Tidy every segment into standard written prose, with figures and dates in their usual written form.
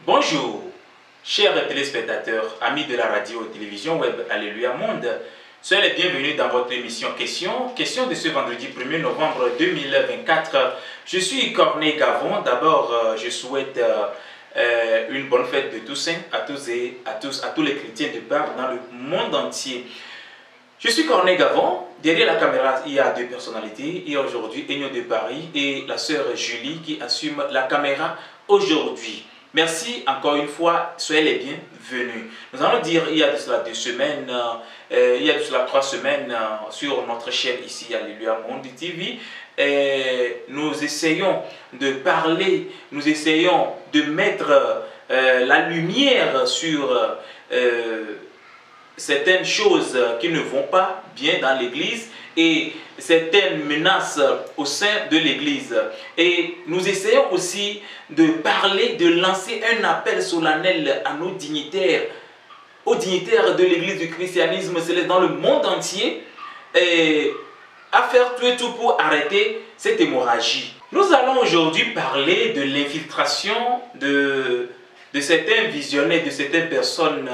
Bonjour, chers téléspectateurs, amis de la radio et télévision web Alléluia Monde. Soyez les bienvenus dans votre émission Question de ce vendredi 1er novembre 2024. Je suis Corneille Gavon. D'abord, je souhaite une bonne fête de Toussaint à tous les chrétiens de part dans le monde entier. Je suis Corneille Gavon. Derrière la caméra, il y a deux personnalités. Il y a aujourd'hui Enyo de Paris et la sœur Julie qui assume la caméra aujourd'hui. Merci encore une fois, soyez les bienvenus. Nous allons dire, il y a de cela 2 semaines, il y a de cela 3 semaines sur notre chaîne ici, Alléluia Monde TV. Nous essayons de parler, nous essayons de mettre la lumière sur certaines choses qui ne vont pas bien dans l'Église et certaines menaces au sein de l'Église. Et nous essayons aussi de parler, de lancer un appel solennel à nos dignitaires, aux dignitaires de l'Église du christianisme céleste dans le monde entier, et à faire tout et tout pour arrêter cette hémorragie. Nous allons aujourd'hui parler de l'infiltration de certains visionnaires, de certaines personnes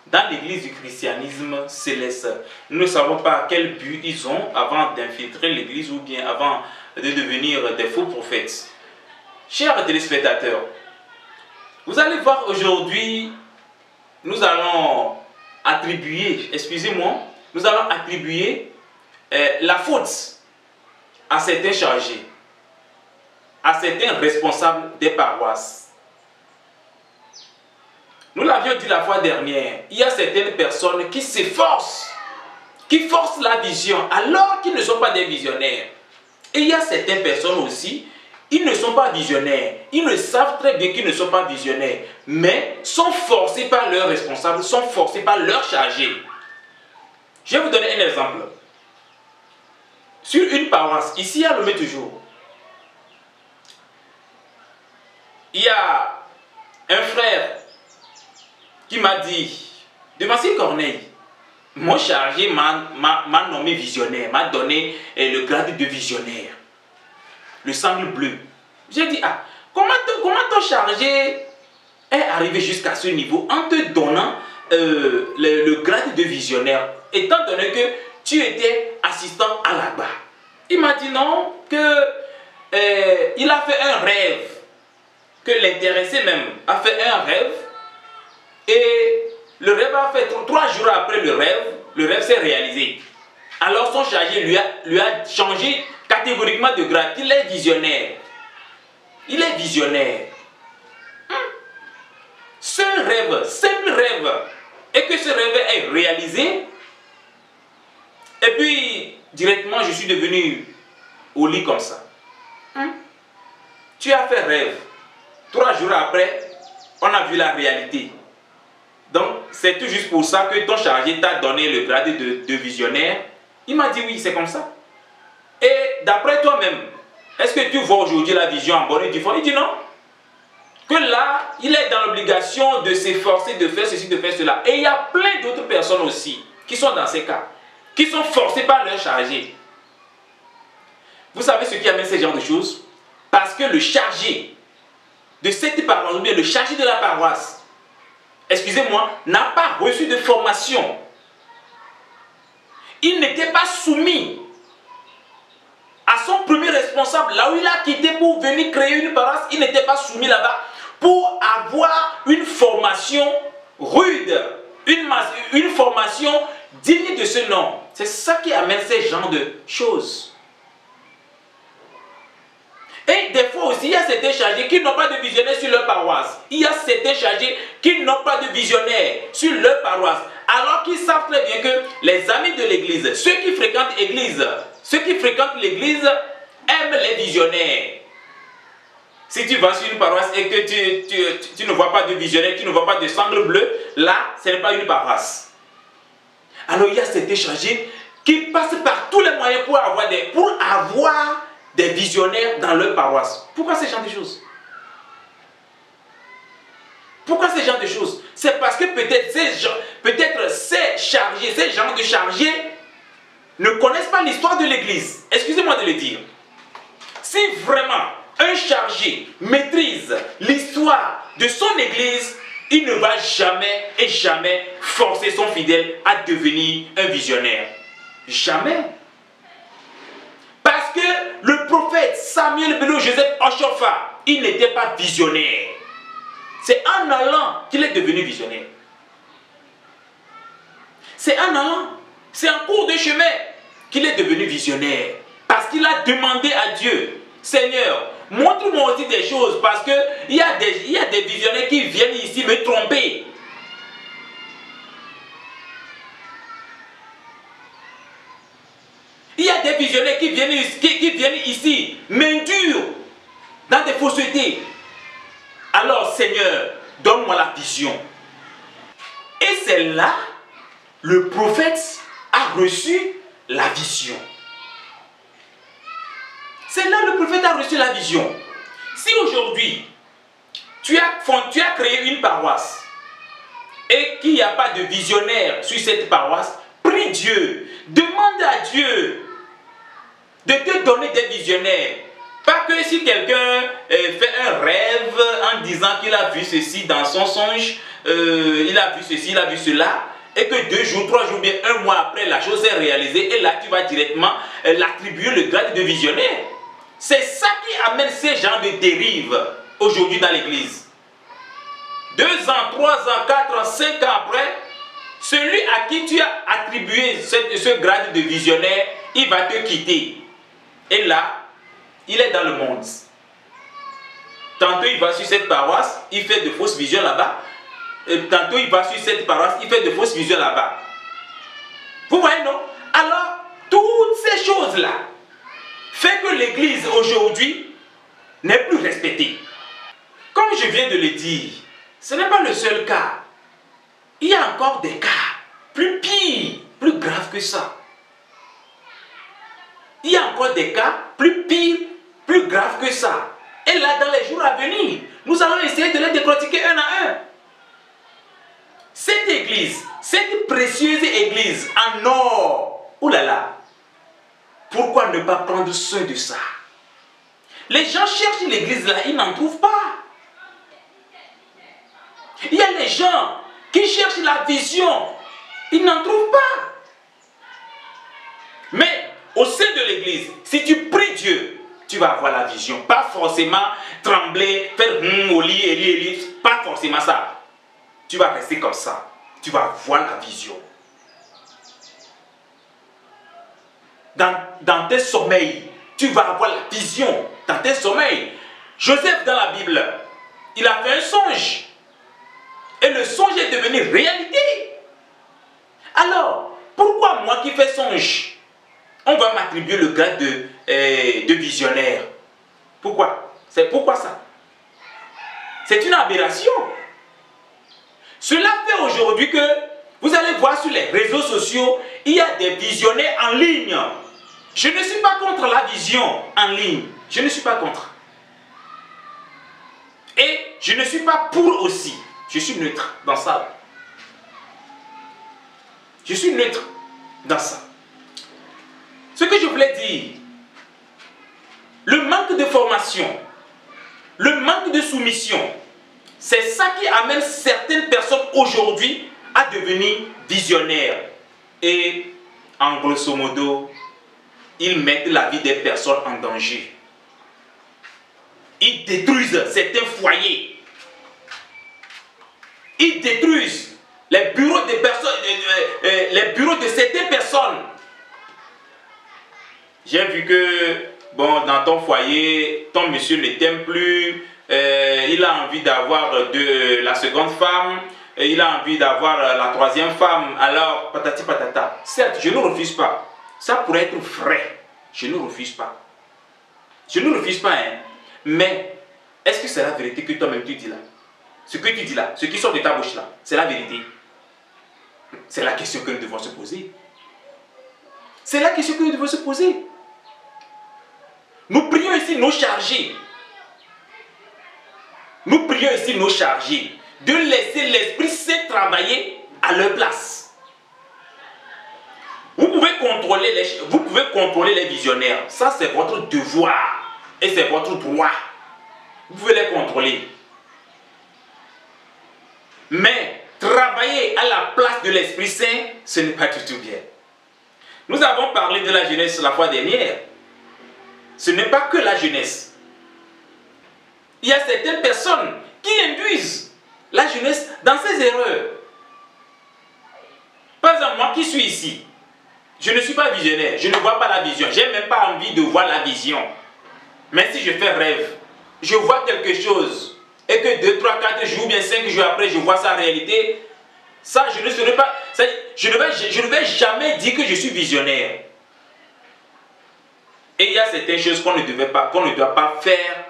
dans l'Église du christianisme céleste. Nous ne savons pas quel but ils ont avant d'infiltrer l'Église ou bien avant de devenir des faux prophètes. Chers téléspectateurs, vous allez voir aujourd'hui, nous allons attribuer, la faute à certains chargés, à certains responsables des paroisses. Nous l'avions dit la fois dernière, il y a certaines personnes qui s'efforcent, qui forcent la vision alors qu'ils ne sont pas des visionnaires. Et il y a certaines personnes aussi, ils ne sont pas visionnaires, ils le savent très bien qu'ils ne sont pas visionnaires, mais sont forcés par leurs responsables, sont forcés par leurs chargés. Je vais vous donner un exemple. Sur une paroisse, ici à Lomé toujours, il y a un frère qui m'a dit, devant ces Corneille, mon chargé m'a nommé visionnaire, m'a donné le grade de visionnaire, le sangle bleu. J'ai dit, ah, comment ton chargé est arrivé jusqu'à ce niveau en te donnant le grade de visionnaire, étant donné que tu étais assistant à la barre. Il m'a dit non, qu'il a fait un rêve, que l'intéressé même a fait un rêve, et le rêve a fait 3 jours après le rêve s'est réalisé. Alors son chargé lui a changé catégoriquement de grade. Il est visionnaire. Il est visionnaire. Seul rêve, simple rêve, et que ce rêve est réalisé. Et puis, directement, je suis devenu au lit comme ça. Tu as fait rêve. 3 jours après, on a vu la réalité. Donc, c'est tout juste pour ça que ton chargé t'a donné le grade de visionnaire. Il m'a dit oui, c'est comme ça. Et d'après toi-même, est-ce que tu vois aujourd'hui la vision en bonne et due forme? Il dit non. Que là, il est dans l'obligation de s'efforcer de faire ceci, de faire cela. Et il y a plein d'autres personnes aussi qui sont dans ces cas, qui sont forcées par leur chargé. Vous savez ce qui amène ce genre de choses? Parce que le chargé de cette paroisse, ou bien le chargé de la paroisse, excusez-moi, n'a pas reçu de formation. Il n'était pas soumis à son premier responsable. Là où il a quitté pour venir créer une paroisse, il n'était pas soumis là-bas pour avoir une formation rude, une formation digne de ce nom. C'est ça qui amène ce genre de choses. Et des fois aussi, il y a certains chargés qui n'ont pas de visionnaire sur leur paroisse. Il y a certains chargés qui n'ont pas de visionnaire sur leur paroisse. Alors qu'ils savent très bien que les amis de l'église, ceux qui fréquentent l'église, aiment les visionnaires. Si tu vas sur une paroisse et que tu ne vois pas de visionnaire, tu ne vois pas de sangle bleu, là, ce n'est pas une paroisse. Alors il y a certains chargés qui passent par tous les moyens pour avoir des visionnaires dans leur paroisse. Pourquoi ce genre de choses? Pourquoi ce genre de choses? C'est parce que peut-être ces gens de chargés ne connaissent pas l'histoire de l'Église. Excusez-moi de le dire. Si vraiment un chargé maîtrise l'histoire de son Église, il ne va jamais et jamais forcer son fidèle à devenir un visionnaire. Jamais. Parce que le prophète Samuel Bello Joseph Ochofa, il n'était pas visionnaire. C'est en allant qu'il est devenu visionnaire. C'est en allant, c'est en cours de chemin qu'il est devenu visionnaire. Parce qu'il a demandé à Dieu, Seigneur, montre-moi aussi des choses, parce qu'il y a des visionnaires qui viennent ici me tromper. Il y a des visionnaires qui viennent ici m'induire dans des faussetés. Alors, Seigneur, donne-moi la vision. Et c'est là, le prophète a reçu la vision. C'est là le prophète a reçu la vision. Si aujourd'hui, tu as créé une paroisse et qu'il n'y a pas de visionnaire sur cette paroisse, prie Dieu, demande à Dieu de te donner des visionnaires. Pas que si quelqu'un fait un rêve en disant qu'il a vu ceci dans son songe, il a vu ceci, il a vu cela, et que 2 jours, 3 jours, bien 1 mois après, la chose est réalisée, et là tu vas directement l'attribuer le grade de visionnaire. C'est ça qui amène ces gens de dérive aujourd'hui dans l'église. 2 ans, 3 ans, 4 ans, 5 ans après, celui à qui tu as attribué ce grade de visionnaire, il va te quitter. Et là, il est dans le monde. Tantôt il va sur cette paroisse, il fait de fausses visions là-bas. Tantôt il va sur cette paroisse, il fait de fausses visions là-bas. Vous voyez, non? Alors, toutes ces choses-là fait que l'église aujourd'hui n'est plus respectée. Comme je viens de le dire, ce n'est pas le seul cas. Il y a encore des cas plus pires, plus graves que ça. Il y a encore des cas plus pires, plus graves que ça. Et là, dans les jours à venir, nous allons essayer de les décortiquer un à un. Cette église, cette précieuse église en or, oulala, pourquoi ne pas prendre soin de ça? Les gens cherchent l'église là, ils n'en trouvent pas. Il y a les gens qui cherchent la vision, ils n'en trouvent pas. Mais au sein de l'église, si tu pries Dieu, tu vas avoir la vision. Pas forcément trembler, faire au lit, pas forcément ça. Tu vas rester comme ça. Tu vas voir la vision. Dans tes sommeils, tu vas avoir la vision. Dans tes sommeils. Joseph dans la Bible, il a fait un songe. Et le songe est devenu réalité. Alors, pourquoi moi qui fais songe, on va m'attribuer le grade de visionnaire? Pourquoi? C'est pourquoi ça? C'est une aberration. Cela fait aujourd'hui que vous allez voir sur les réseaux sociaux, il y a des visionnaires en ligne. Je ne suis pas contre la vision en ligne. Je ne suis pas contre. Et je ne suis pas pour aussi. Je suis neutre dans ça. Je suis neutre dans ça. Ce que je voulais dire, le manque de formation, le manque de soumission, c'est ça qui amène certaines personnes aujourd'hui à devenir visionnaires. Et en grosso modo, ils mettent la vie des personnes en danger. Ils détruisent certains foyers. Ils détruisent les bureaux des personnes, les bureaux de certaines personnes. J'ai vu que, bon, dans ton foyer, ton monsieur ne t'aime plus, il a envie d'avoir la seconde femme, il a envie d'avoir la troisième femme, alors patati patata. Certes, je ne refuse pas. Ça pourrait être vrai. Je ne refuse pas. Je ne refuse pas, hein. Mais, est-ce que c'est la vérité que toi-même tu dis là? Ce que tu dis là, ce qui sort de ta bouche là, c'est la vérité? C'est la question que nous devons se poser. C'est la question que nous devons se poser. Nous prions ici nos chargés. Nous prions ici nos chargés de laisser l'Esprit Saint travailler à leur place. Vous pouvez contrôler les visionnaires. Ça, c'est votre devoir. Et c'est votre droit. Vous pouvez les contrôler. Mais travailler à la place de l'Esprit Saint, ce n'est pas du tout bien. Nous avons parlé de la jeunesse la fois dernière. Ce n'est pas que la jeunesse. Il y a certaines personnes qui induisent la jeunesse dans ses erreurs. Par exemple, moi qui suis ici, je ne suis pas visionnaire, je ne vois pas la vision. Je n'ai même pas envie de voir la vision. Mais si je fais rêve, je vois quelque chose, et que 2, 3, 4 jours, ou bien 5 jours après, je vois sa réalité, ça, je ne serai pas, ça, je ne vais jamais dire que je suis visionnaire. Et il y a certaines choses qu'on ne doit pas faire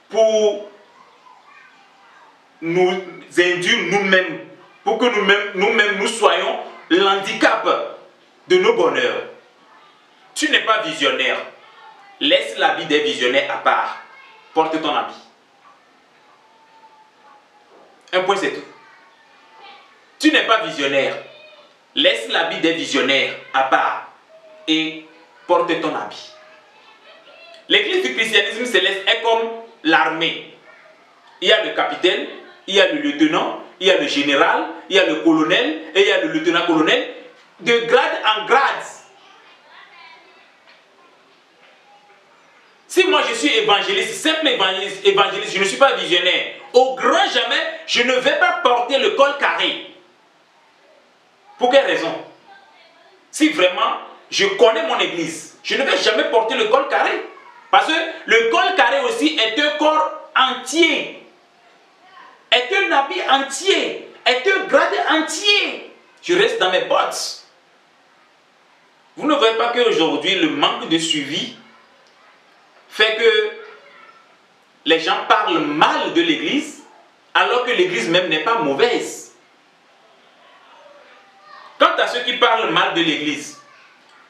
pour nous induire nous-mêmes, pour que nous-mêmes nous soyons l'handicap de nos bonheurs. Tu n'es pas visionnaire. Laisse la vie des visionnaires à part. Porte ton habit. Un point, c'est tout. Tu n'es pas visionnaire. Laisse la vie des visionnaires à part et porte ton habit. L'église du christianisme céleste est comme l'armée. Il y a le capitaine, il y a le lieutenant, il y a le général, il y a le colonel et il y a le lieutenant-colonel. De grade en grade. Si moi je suis évangéliste, simple évangéliste, je ne suis pas visionnaire, au grand jamais, je ne vais pas porter le col carré. Pour quelle raison? Si vraiment je connais mon église, je ne vais jamais porter le col carré. Parce que le col carré aussi est un corps entier, est un habit entier, est un grade entier. Je reste dans mes bottes. Vous ne voyez pas qu'aujourd'hui, le manque de suivi fait que les gens parlent mal de l'église, alors que l'église même n'est pas mauvaise. Quant à ceux qui parlent mal de l'église,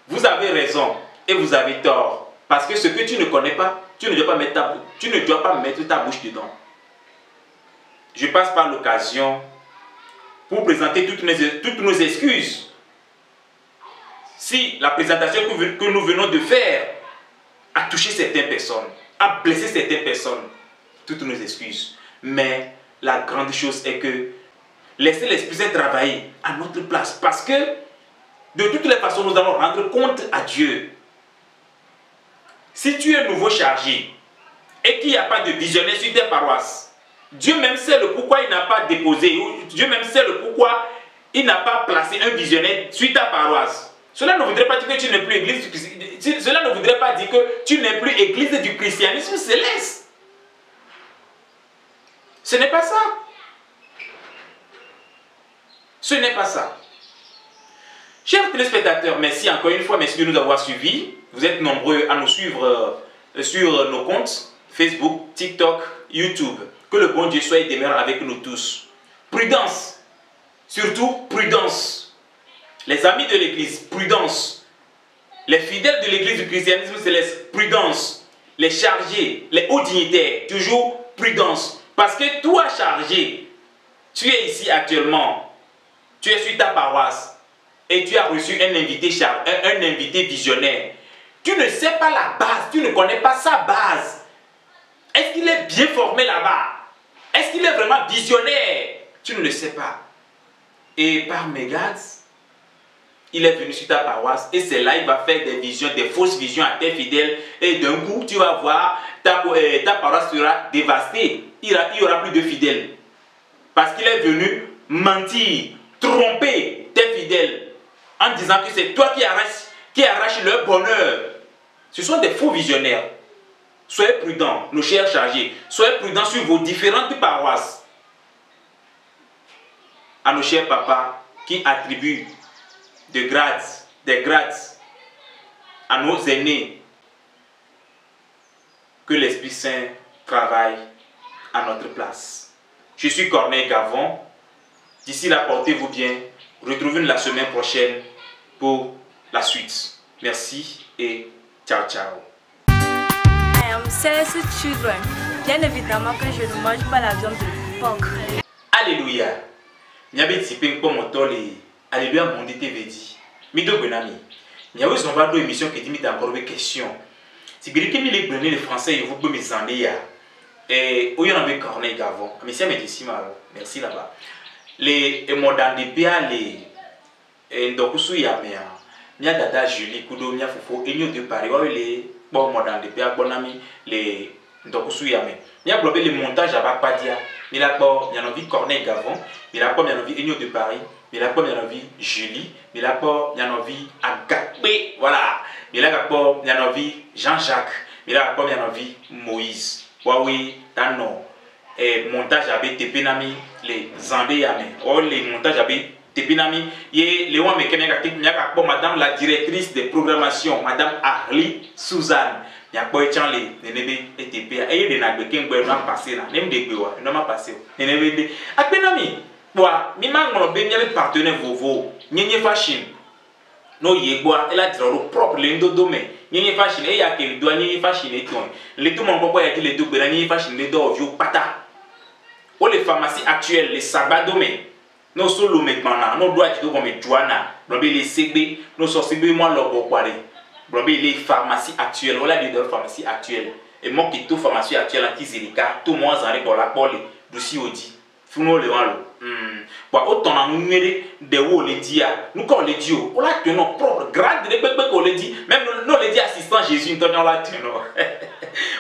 vous avez raison et vous avez tort. Parce que ce que tu ne connais pas, tu ne dois pas mettre ta bouche dedans. Je passe par l'occasion pour présenter toutes nos excuses. Si la présentation que nous venons de faire a touché certaines personnes, a blessé certaines personnes, toutes nos excuses. Mais la grande chose est que laissez l'Esprit Saint travailler à notre place. Parce que de toutes les façons, nous allons rendre compte à Dieu. Si tu es nouveau chargé et qu'il n'y a pas de visionnaire sur tes paroisses, Dieu même sait le pourquoi il n'a pas déposé, Dieu même sait le pourquoi il n'a pas placé un visionnaire sur ta paroisse. Cela ne voudrait pas dire que tu n'es plus église du christianisme. Cela ne voudrait pas dire que tu n'es plus église du christianisme céleste. Ce n'est pas ça. Ce n'est pas ça. Chers téléspectateurs, merci encore une fois, merci de nous avoir suivis. Vous êtes nombreux à nous suivre sur nos comptes Facebook, TikTok, YouTube. Que le bon Dieu soit et demeure avec nous tous. Prudence. Surtout prudence. Les amis de l'église, prudence. Les fidèles de l'église du christianisme céleste, prudence. Les chargés, les hauts dignitaires, toujours prudence. Parce que toi chargé, tu es ici actuellement, tu es sur ta paroisse et tu as reçu un invité visionnaire. Tu ne sais pas la base, tu ne connais pas sa base. Est-ce qu'il est bien formé là-bas? Est-ce qu'il est vraiment visionnaire? Tu ne le sais pas. Et par mégarde, il est venu sur ta paroisse et c'est là il va faire des visions, des fausses visions à tes fidèles. Et d'un coup, tu vas voir, ta paroisse sera dévastée. Il n'y aura plus de fidèles. Parce qu'il est venu mentir, tromper tes fidèles en disant que c'est toi qui arrache leur bonheur. Ce sont des faux visionnaires. Soyez prudents, nos chers chargés. Soyez prudents sur vos différentes paroisses. À nos chers papas qui attribuent des grades à nos aînés. Que l'Esprit Saint travaille à notre place. Je suis Corneille Gavon. D'ici là, portez-vous bien. Retrouvez-nous la semaine prochaine pour la suite. Merci et ciao ciao. I am Celeste Children. Bien évidemment que je ne mange pas la viande de porc. Alléluia. Nyabe tipé pour mon toli. Alléluia mon dit TV dit. Mido benami. Nyawe son va do émission qui dit mi encore des questions. Si bien que mi les brûler les français vous pouvez me zonder ya. Et où y en avait Corneille Gavon. Mais c'est ici merci là-bas. Les modans de bia les ndokusu ya mea. Nya dada Julie kudo nya fofo enyo de Paris wa les bon modans de bia bonami les ndokusu ya me. Nya bloqué le montage à Padia. Il a pas y en a envie Corneille Gavon, il a pas y en a envie Enyo de Paris, il a pas y en a envie Julie, il a pas y en a envie Agapé, voilà. Il a pas y en a envie Jean-Jacques, il a pas y en a envie Moïse. Oui, non. Et montage avec Tepinami, les Zandé Yame. Oh, les montages avec Tepinami. Et les gens me madame la directrice de programmation, madame Arlie Suzanne. Il y a quoi les nébé et TPA. Et il y a des gens qui ont passé là. Même des beaux, ils n'ont pas passé. Les nébé. À Penami, moi, mi manque mon bien avec partenaire Vovo. N'y fashion. No yeboa, elle a dit au propre l'endo domaine. N'y fashion. Et il y a que doit n'y fashion et tout. Les tout mon papa a dit les deux bénin n'y fashion les deux vieux pata. Oh les pharmacies actuelles, les sabbats domaine. Nos solo maintenant, nos doigts qui doivent me joana. Brobé les CB, nos sorciers moi leur boire. Brobé les pharmacies actuelles, voilà les deux pharmacies actuelles. Et moi qui tout pharmacie actuelle en Kizilika, tout moi en pour la pole, douci odi. Funo le walo. Pour autant en nous de où les dia, nous quand les dios, on l'a tenu propre, grade de bébé qu'on les dit, même nous les dit assistant Jésus, nous l'a tenu.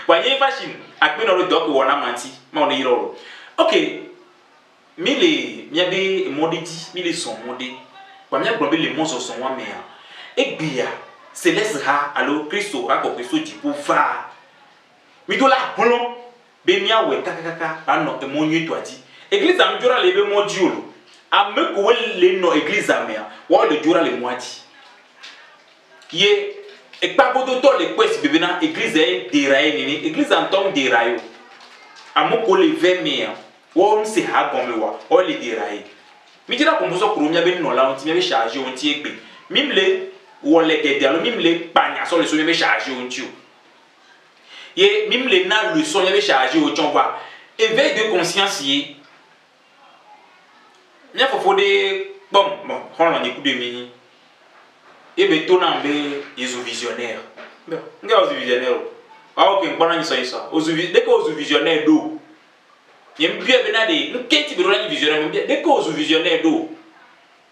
Pour y fashion, à peine dans le doc où on a menti, mais on est héros. Ok, mais les miabe modédi, mais les sont modés. Pour miabe blobé les mots sont moi mais et bien. Céleste ha alors Christo ha ko Christo di pour va mi do la holon be mi awe kakaka ano e mo nyi to adi église am jura le be mo di olo am ko le no église am ya wo le jura le mo adi ye e pa bodo to le kwesi bebe na église e deraye ni église am tom derayo am ko le ve mi wo m se ha gon me wa o le deraye mi jira ko mo so kuro mi be no la on ti me be charger on ti egbe mi mle ou les guetter alors même les pagnas sur le son chargé au tio et même les na le son chargé au tio voit éveil de conscience y il faut des bon on écoute de mini et ben tout n'en be ils ont visionnaire bon ngao visionnaire ah ok bon ni ça aux dès que aux visionnaire do il me bien benade qu'est-ce que tu visionnaire dès que aux visionnaire do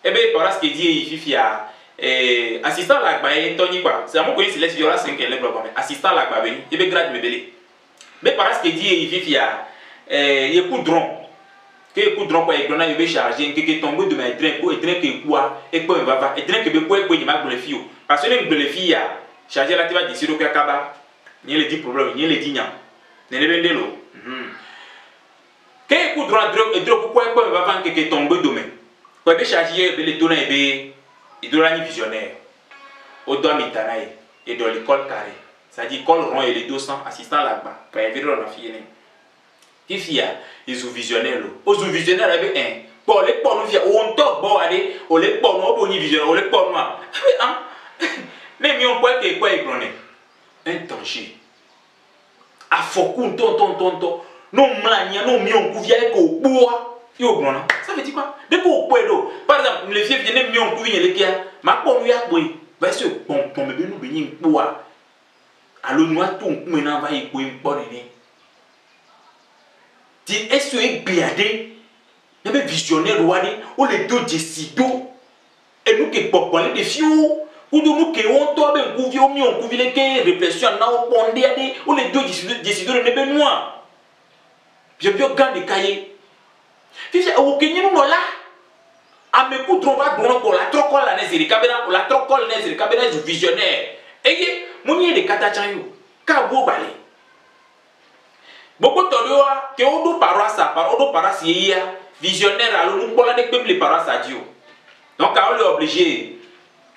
et ben parce que dit il fifia assistant la gbaye Tony quoi c'est à moi que c'est les viola 5 les blocs assistant la gbaye il be grade me belé mais parce que dit il vifia il coudron que coudron quoi il gona il be charger que tombe de mes train ko train que quoi et quoi va et train que be quoi il m'a le fio parce que le fille a charger la tiva d'ici donc akaba ni le dit problème ni le dit nya ne le bendelo que coudron et drop quoi va que tombe de mes quoi be charger be le tourner be il doit être visionnaire. Au doigt mitanaï et dans l'école carré. C'est-à-dire l'école rond et les 200 assistants là-bas. Pour éviter la fille. Qui fit ils ont visionnaire. Aux visionnaires, il y avait un. Pour les pornos, on top, bon, allez, on les pornos, on y visionnaire, on les pornos. Mais on peut que quoi il prenait un danger. À Fokun, ton. Non, mania, non, mion, couvia, éco, bois. Ça veut dire quoi? Dès qu'on peut l'eau, par exemple, les filles viennent mieux en couille les gars, ma pomme ya boy, va se bon bébé nous bénir bois. Alors nous tout maintenant va y couiller bon né. Tu est-ce que biadé, il y avait visionnaire ouani, ou les deux décido, et nous qui pour parler des fious, ou nous qui on toi ben couvier au mieux on couvier les gars, réflexion na au pondé ou les deux décido de ne noir. J'ai bien gardé des cahiers. Fifi au Kenya nous là à me coudre on va pour la trocole la nezeri kabena la trocole nezeri kabena du visionnaire et mon yé de katachanyo ka go balé beaucoup de que on do paroisse par on do paroisse yé visionnaire alors nous pour la de peuple les paroisse à Dieu donc on est obligé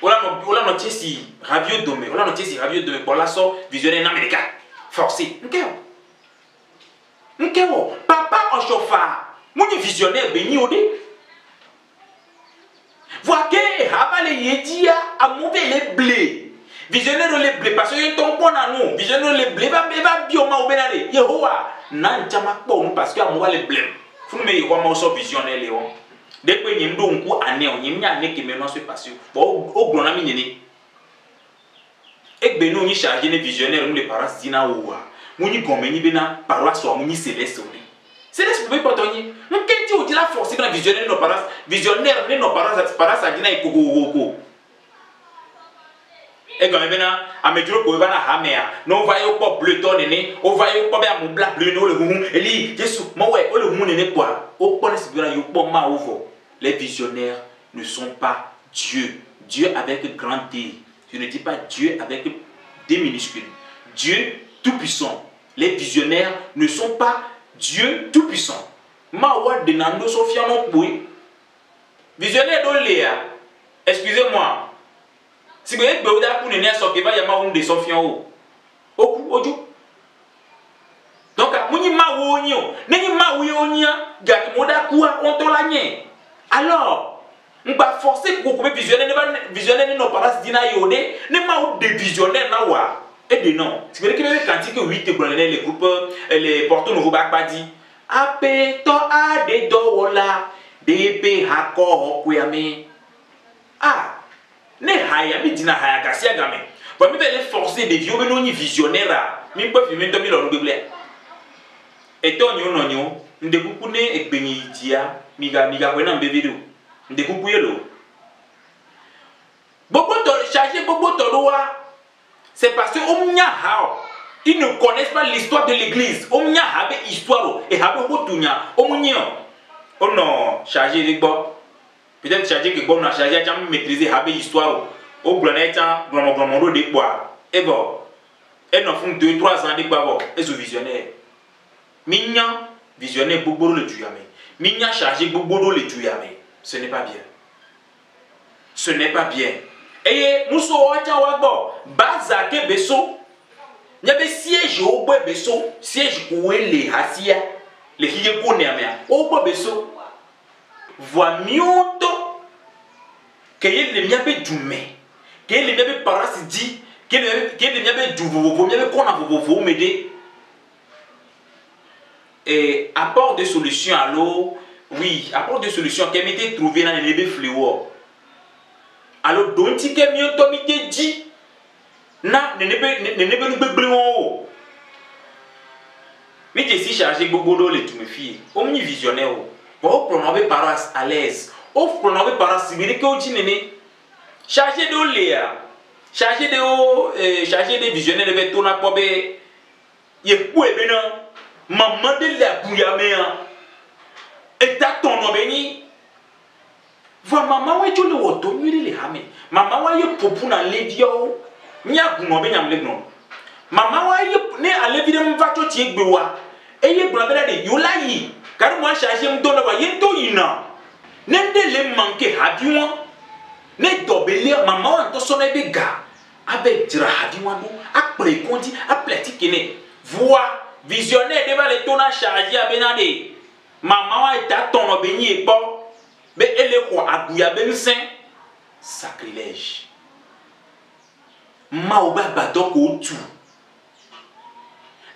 on a noté si radio domé on a noté si radio domé pour la so visionnaire américain forcé nkeo papa en chauffard mon visionnaire béni au dé. Voir que et haba le yedia amove le blé visionnaire le blé parce que yon ton na nous visionnaire le blé va bioma obenare Yehowa nan chama po nous parce que amowa le blé fu me Yehowa mo so visionnaire le on dès que nyim do nku ane on nyim nya ne ke me no se passe o glona mi nene ek be no ni charger les visionnaires nous les parents dina owa muni gomeni bena paroisse so muni céleste ori céleste be potoni on kenti o dila force na visionnaire nos parents visionnaire nos parents dina ikoko et quand même à me dire qu'on va na hamea non va yo pop bleu ton nene on va yo pop ya mon black bleu no le humu eli Jésus mo ouais o le humu nene quoi o pone si bien yo pop ma ovo les visionnaires ne sont pas Dieu avec grand D je ne dis pas Dieu avec D minuscules Dieu tout puissant les visionnaires ne sont pas Dieu tout puissant ma wa de nando sofia non boui visionnaire do léa excusez-moi si vous êtes là pour ne so que va y ma de sofian o oku oju donc muni ma wo nyo neni ma wo yonya ga moda kuwa on to la nye alors on va forcer pour que visionnaire nos parents dina yode ne ma ou de visionnaire na wa et de non si vous voulez cantique 8 les groupes les porto nouveau bac pas dit ape to a de do wala de pe hako okuyame ah ne haya mi dina haya kasia game ba mi les forcer de vieux no ni visionnaire mi peut filmer 2000 on double et to nyo no nyo ndekuku ne ekbenyi dia miga kwena mbeviro ndekuku yelo beaucoup de charger beaucoup de loi c'est parce que omnya hao ils ne connaissent pas l'histoire de l'église omnya habe histoire et habe botunya omunyo oh non charger les bon peut-être charger que bon na charger jam maîtriser habe histoire au graneta glomondo de quoi et bon et non font 2-3 ans de quoi bon et visionnaire minya visionnaire bobo le tuyame minya charger bobo le tuyame ce n'est pas bien ce n'est pas bien et muso wacha wagbo baza ke beso nyabe siège au bois beso siège kouele hasia le hiye kone amea au bois beso voix mioto que il ne miabe dume que il ne miabe parasidi que il ne miabe duvovo miabe kona vovo mede et apport de solution alors oui apport de solution qui m'était trouvé dans les bébés fléaux alors donc si que mioto mite dit na ne nebe gbegblon mais je suis chargé bobodo le tu me fille omni visionnaire pour prononcer paroles à l'aise ou prononcer paroles similaires que tu nene chargé de léa chargé de visionnaire de tourner pour be ye pou ebena maman de la bouyamea et ta ton obeni voix maman wa tu le woto ni le hame maman wa ye popu na ledio nya guno be nyam le gno maman wa ye ne ale bi dem va to ti egbewa e ye gno be de yo la yi car moi charger m dona wa ye to yina nende le manque hadiwa ne dobele maman wa to so na be ga abe dira hadiwa do apre konti apleti kene voix visionnaire devant le tona charger abenade maman wa ta ton obeni e bo be ele ko aguya be nsen sacrilège ma oba badoko tu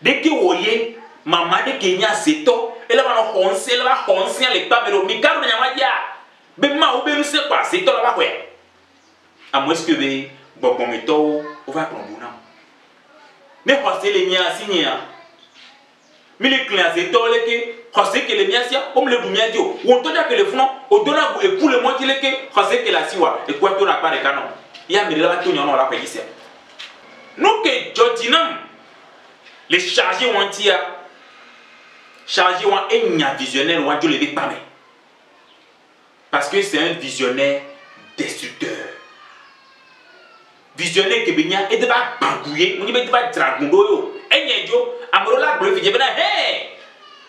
de ke woye mama de kenya seto ele ba no honse ele ba honse le pa me ro mi karu nya waja be ma obe nu se pa seto la ba ko a moins que be gbogbo eto o va prendre na me hosé le nya sinya mi le client seto le ke hosé que le nya sia om le dumia dio won to ja que le fun o dona e pour le moitié le ke hosé que la siwa e quoi to na pa de canon ya mi la to nya no la pa yise nous que Jodinam les chargés ont tia chargés ont un visionnaire ont le pas parce que c'est un visionnaire destructeur visionnaire que benya et de ba bangouyer on y met de ba dragundo yo enyejo amorola glorifier je bena hey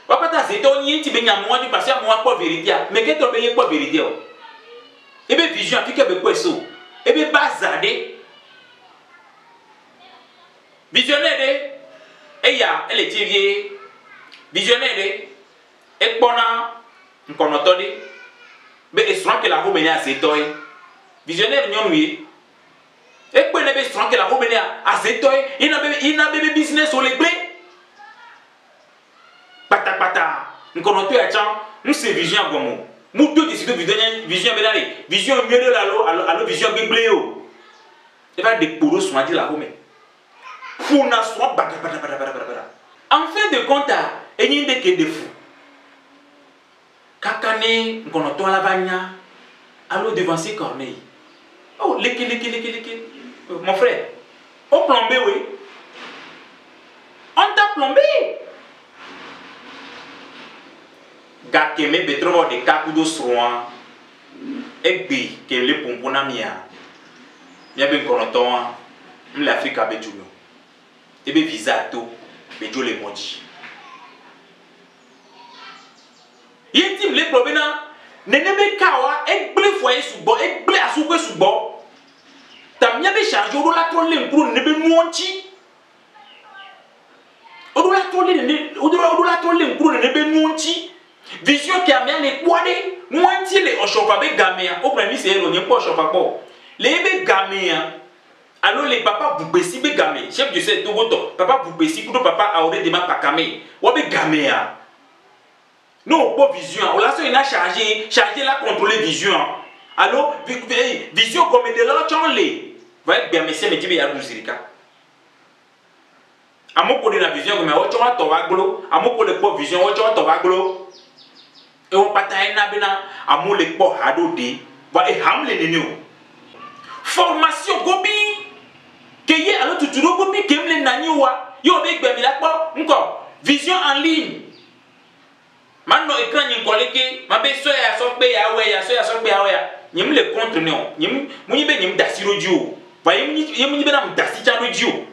wakata c'est ton yi ti benya moi du passer moi pas vérité mais que to benya pas vérité et be vision afika be quoi so et be bazade visionnaire et ya elle est tirée visionnaire et pona nkonotodi be esron que la ho mena se toy visionnaire nyonui et puis ne be strong la ko benia azetoy ina be business au leble pata nkono to ya chan nse vision gomo mu to décider vision benale vision mieux de la vision bible yo et va de poro so madi la ko me funa so bada en fin de compte enyi de ke de fou kakane nkono to la vanya allo devancer Corneille oh leke mon frère au plombé oui on t'a plombé gakeme betrobo de kakudo sroan egbe kele pompona mia be konoton l'Afrique be julo ebe visato be jole moji yetim le probena nenebe kawa egble foye subo egble asukwe subo tamia be charge odo la trolle nkuru nebe nuonchi odo la trolle nkuru nebe nuonchi vision qui a mis les poids moitié les ochofa be gamea au premier c'est le pas ochofa po les be gamea alors les papa boubesi be gamé chef de cette togoto papa boubesi kudo papa aure de ma pakame wa be gamea non pas vision on l'a il a chargé la contrôler vision alors vision comme de là chanlé va être bien monsieur me dit ya duzirika amoko de la vision comme o chwa to wa glo amoko le pas vision o chwa to wa glo et on pataye na bena amu le po hado de ba e hamle nenio formation gobi keye alo tuturo gobi kemle naniwa yo be gbemi la po nko vision en ligne manno écran nyi koleke mabe so ya so pe ya we ya so ya nyim le contre non nyim munyi be nyim dasiro dio ba yim nyi be na dasi chano dio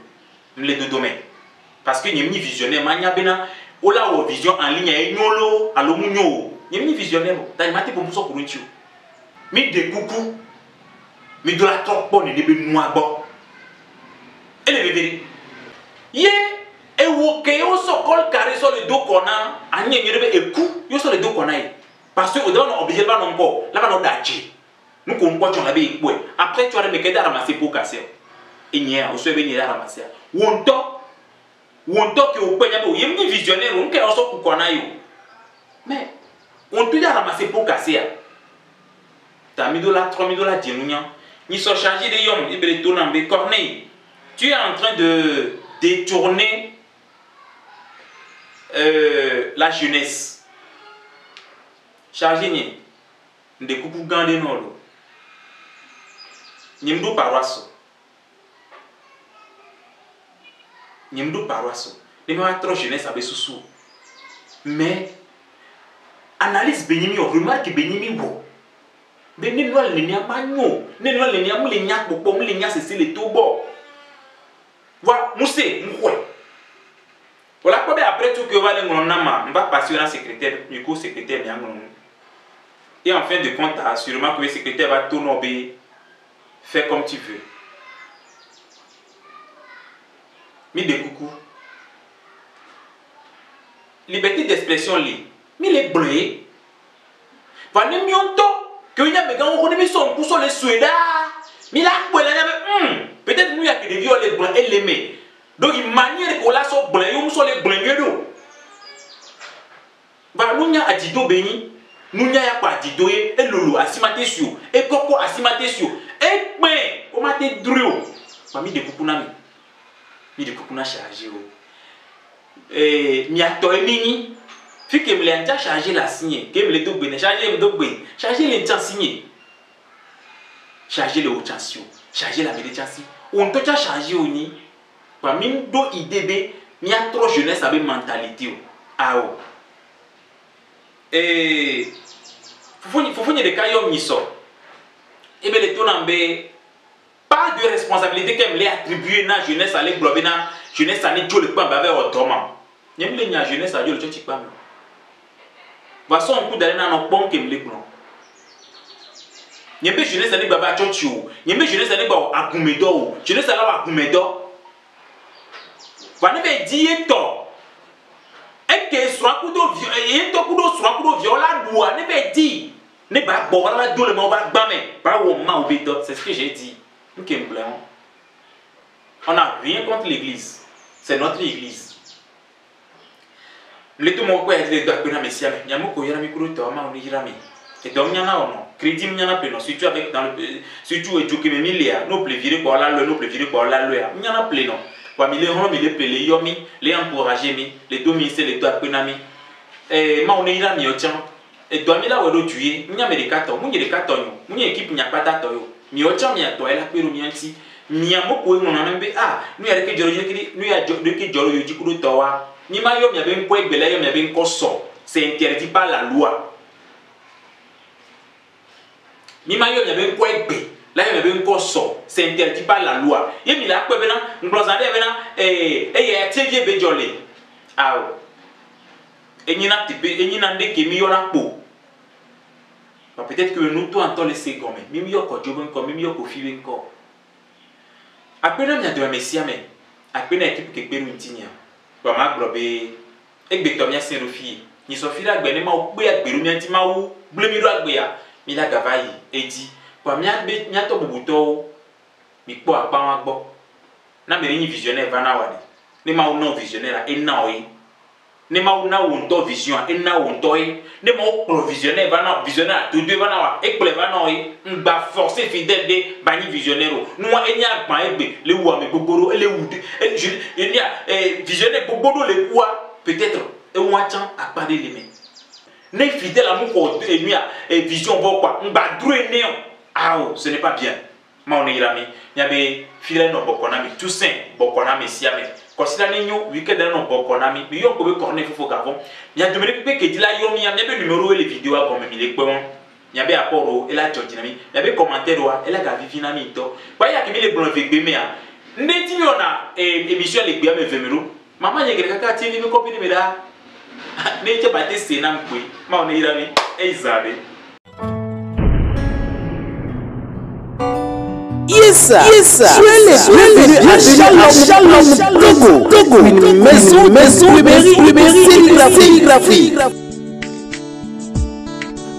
le domaine parce que nyim ni visionnaire manya bena ola wo vision en ligne e nyolo alo munyo ni visionnaire dans maté pour muso kurunchu mi de coucou mi de la trop bonne de be noa bo et le bébé ye e wo ke o so kol carré sur le dos kona anye mi rebe e coup yo sur le dos kona parce que au devant on obligé pas non ko là ba no daji nous ko nko chon la be ikwe après tu as me keda ramasser pour casser et nya o so be nya ramasser wonto ke o penya be o yemi visionnaire on ke o so ku kona yo mais on peut ramasser pour casser. T'as mis $3 $000 d'Irounia. Ils sont chargés de yom, ils veulent tourner en Corneille. Tu es en train de détourner la jeunesse. Chargé ni de coups gandé nolo. Nimdo paroisse. Nimdo paroisse. Les gens trop jeunesse avec sous. Mais analyse Benimi, remarque Benimi wo. Benimi no le nia manyo, ne no le nia mu le nya popo mu le nya sese le tobo. Wa muse mkwe. Voilà quoi après tout que va le ngonama, on va passer au secrétaire, du coup secrétaire bien ngono. Et en fin de compte, assurément que le secrétaire va tout nommer, faire comme tu veux. Mi de coucou. Liberté d'expression li. Mais les bleus, vanne mionto, que y a mes gars, on connaît son pouce les Suéda. Mais là, peut-être nous y a que des vieux les blancs et les mets. Donc il manière qu'on la soit blanc, on soit les blancs. Va nous y a Adido Beni, nous y a pas Adido et Lolo asimate sur, et Coco asimate sur, et ben, on m'a dit Drio. Famille de Kukunami, mi de Kukuna chargé. Et Miato et Mini. Fi que me l'entend charger la signe, que me le dobe, charger le dobe, charger l'entend signé, charger le haut-tension, charger la méditation. On peut charger au nid, parmi deux idées, il y a trop jeunesse avec mentalité. Ah oh. Et faut finir des cas yom niso. Et bien les tonambé, pas de responsabilité qu'elle me l'a attribué na jeunesse à l'églobe na jeunesse à n'est le pas avec autrement. N'aime les jeunesse à Dieu le tchik pas. Voici un coup d'aller dans nos ponts qui me l'écran. N'y a pas de jeunesse à l'église à Tchotchou. N'y a pas de jeunesse à l'église à Goumedo. Jeunesse à Goumedo. Vous n'avez dit toi. Et que soit coup de viol, et toi coup de soit coup de viol, la loi n'avait dit. Ne pas bon, voilà, tout le monde va bâmer. Pas au moment où c'est ce que j'ai dit. On n'a rien contre l'église. C'est notre église. Le tout monde peut être les deux à Messia. Il y a beaucoup de gens qui ont et donc, il y en a un crédit, il y en a plein. Surtout avec dans le. Surtout, et tu milliards, nous préférons pour la loi, nous préférons pour la loi. Il y en a plein. Pour les gens, les pelés, yomi, les encourager, les dominer, les deux penami. Et moi, on est là, mi otchan. Et toi, mi là, on doit tuer. Il y a des cartons, il y a des cartons, il y a équipe, il y a pas d'atoyo. Mi otchan, il y a toi, elle a perdu mi anti. Mi a beaucoup, on a même ah, nous y a que Jologi, nous y a que Jologi Kuru Tawa. Ni ma yom, il y avait un point de belay, il y avait un corso. C'est interdit par la loi. Mima yo avait un point B. Là il y avait un corso. C'est interdit par la loi. Et il a quoi maintenant? Nous prenons et il y a tié bejolé. Ah. Et il y a type et il y a des qui mi yo la peau. Peut-être que nous tous en temps laisser comme mimi yo ko joben comme mimi yo ko filer encore. Après là il y a deux messieurs mais après une équipe qui peut nous tenir. Pour ma grobé et betomia c'est refi. Ni sofila gbe ne ma o gbe agberu mi anti ma o blemi ro agbe ya. Mila gavayi et dit pour mia to bubuto mi po apa wa gbo na me ni visionnaire va na wade ne ma non visionnaire e na oyi ne ma na wonto vision e na wonto yi ne ma provisionnaire va na visionnaire to deux va na wa e ple va na oyi ngba forcer fidèle de bani visionnaire no wa enya gban egbe le wu ame gbogboro le wu e ni visionnaire gbogboro le quoi peut-être e won chan apade le me ne fidèle à mon côté et vision quoi on va douer néon ah ce n'est pas bien ma on est rami il y avait fidèle no bokonami tout saint bokonami siame considère néon week-end no bokonami mais yo ko be corner fofo gavon il y a demandé que dit là yo mi y a be numéro et les vidéos à comme mi le pon il y avait apport et la jodinami il y avait commentaire et la gavi finami to ba ya kimi le blon vegbe me a ndeti mi ona émission le gbe me vemero maman ye greka ka tv mi copine me da. Yes, soyez bienvenus à Shalom Togo, une maison sérigraphie.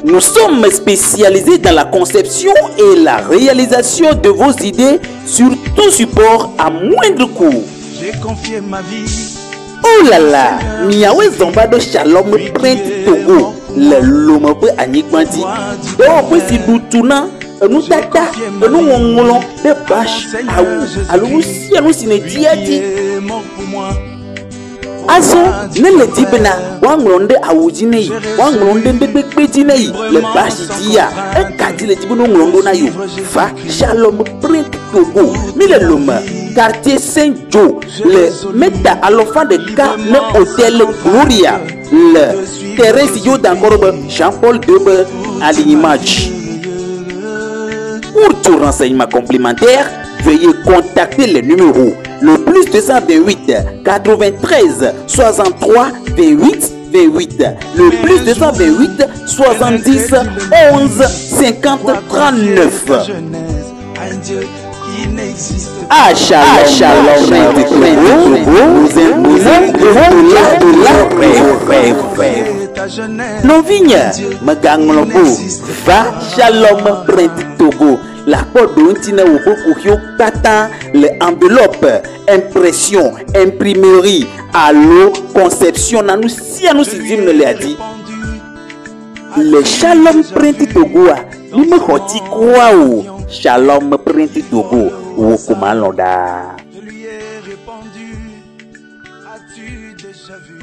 Nous sommes spécialisés dans la conception et la réalisation de vos idées sur tout support à moindre coût. J'ai confié ma vie. Oh là là, miawe zomba de Shalom Print Togo, le loma pe anikwanti. Oh pe si doutuna, nous tata, nous ngolon de bâche aou. Alors si nous sine diati. Azo, ne le dibena, wanglonde aoujinei, wanglonde bebekbejinei, le bâche dia, un kadi le dibono nglondo na yo. Va Shalom Print Togo, mille loma. Quartier Saint-Joe, le Meta à l'enfant de cas, le hôtel Gloria, le terrain studio d'encore Jean-Paul II à l'image. Pour tout renseignement complémentaire, veuillez contacter le numéro le plus 228 93 63 28 28, le plus 228 70 11 50 39. Ah, Shalom, nos vignes, Maganglobo, va Shalom, Print Togo, la porte d'Untina ou Bokyo Tata, les enveloppes, impression, imprimerie, allo, conception, nous si nous l'a dit. Le Shalom Print Togo, nous me hoti quoi ou Shalom Print Togo ou Kumalonda. Je lui ai répondu, as-tu déjà vu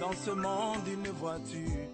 dans ce monde une voiture?